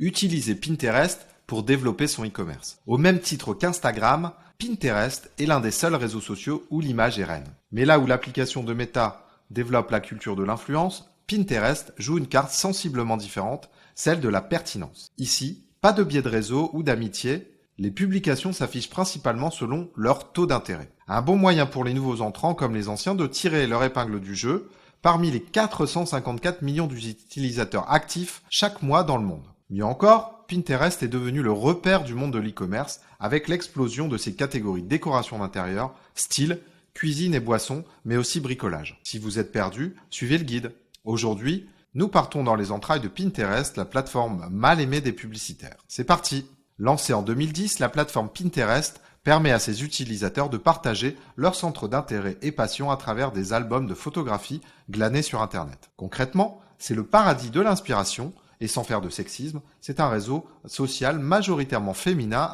Utilisez Pinterest pour développer son e-commerce. Au même titre qu'Instagram, Pinterest est l'un des seuls réseaux sociaux où l'image est reine. Mais là où l'application de Meta développe la culture de l'influence, Pinterest joue une carte sensiblement différente, celle de la pertinence. Ici, pas de biais de réseau ou d'amitié, les publications s'affichent principalement selon leur taux d'intérêt. Un bon moyen pour les nouveaux entrants comme les anciens de tirer leur épingle du jeu parmi les 454 millions d'utilisateurs actifs chaque mois dans le monde. Mieux encore, Pinterest est devenu le repère du monde de l'e-commerce avec l'explosion de ses catégories décoration d'intérieur, style, cuisine et boissons, mais aussi bricolage. Si vous êtes perdu, suivez le guide. Aujourd'hui, nous partons dans les entrailles de Pinterest, la plateforme mal aimée des publicitaires. C'est parti! Lancée en 2010, la plateforme Pinterest permet à ses utilisateurs de partager leurs centres d'intérêt et passions à travers des albums de photographies glanés sur Internet. Concrètement, c'est le paradis de l'inspiration, et sans faire de sexisme, c'est un réseau social majoritairement féminin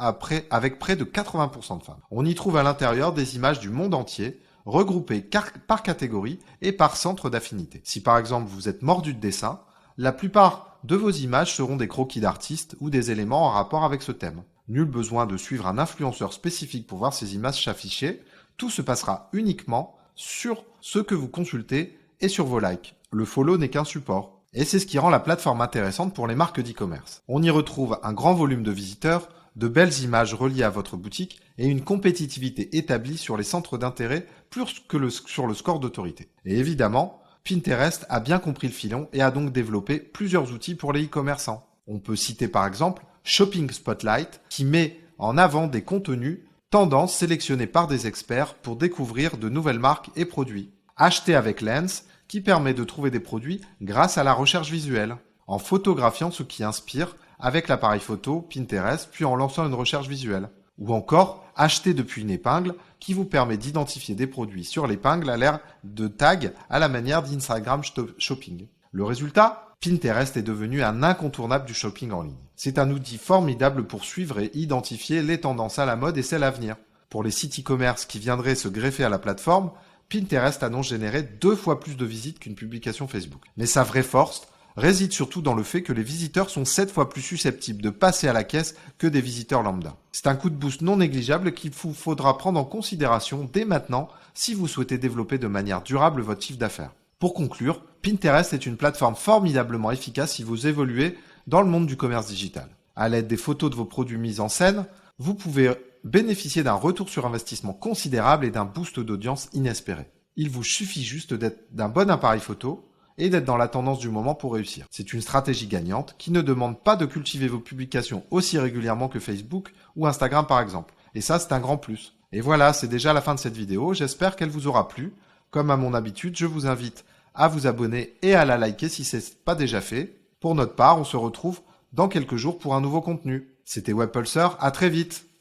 avec près de 80% de femmes. On y trouve à l'intérieur des images du monde entier, regroupées par catégorie et par centre d'affinité. Si par exemple vous êtes mordu de dessin, la plupart de vos images seront des croquis d'artistes ou des éléments en rapport avec ce thème. Nul besoin de suivre un influenceur spécifique pour voir ces images s'afficher, tout se passera uniquement sur ce que vous consultez et sur vos likes. Le follow n'est qu'un support. Et c'est ce qui rend la plateforme intéressante pour les marques d'e-commerce. On y retrouve un grand volume de visiteurs, de belles images reliées à votre boutique et une compétitivité établie sur les centres d'intérêt plus que sur le score d'autorité. Et évidemment, Pinterest a bien compris le filon et a donc développé plusieurs outils pour les e-commerçants. On peut citer par exemple Shopping Spotlight qui met en avant des contenus tendances sélectionnés par des experts pour découvrir de nouvelles marques et produits. Acheter avec Lens qui permet de trouver des produits grâce à la recherche visuelle, en photographiant ce qui inspire avec l'appareil photo Pinterest, puis en lançant une recherche visuelle. Ou encore, acheter depuis une épingle qui vous permet d'identifier des produits sur l'épingle à l'air de tags à la manière d'Instagram Shopping. Le résultat ? Pinterest est devenu un incontournable du shopping en ligne. C'est un outil formidable pour suivre et identifier les tendances à la mode et celles à venir. Pour les sites e-commerce qui viendraient se greffer à la plateforme, Pinterest annonce générer 2 fois plus de visites qu'une publication Facebook. Mais sa vraie force réside surtout dans le fait que les visiteurs sont 7 fois plus susceptibles de passer à la caisse que des visiteurs lambda. C'est un coup de boost non négligeable qu'il vous faudra prendre en considération dès maintenant si vous souhaitez développer de manière durable votre chiffre d'affaires. Pour conclure, Pinterest est une plateforme formidablement efficace si vous évoluez dans le monde du commerce digital. À l'aide des photos de vos produits mis en scène, vous pouvez bénéficier d'un retour sur investissement considérable et d'un boost d'audience inespéré. Il vous suffit juste d'un bon appareil photo et d'être dans la tendance du moment pour réussir. C'est une stratégie gagnante qui ne demande pas de cultiver vos publications aussi régulièrement que Facebook ou Instagram par exemple. Et ça, c'est un grand plus. Et voilà, c'est déjà la fin de cette vidéo. J'espère qu'elle vous aura plu. Comme à mon habitude, je vous invite à vous abonner et à la liker si ce n'est pas déjà fait. Pour notre part, on se retrouve dans quelques jours pour un nouveau contenu. C'était Webpulsar, à très vite.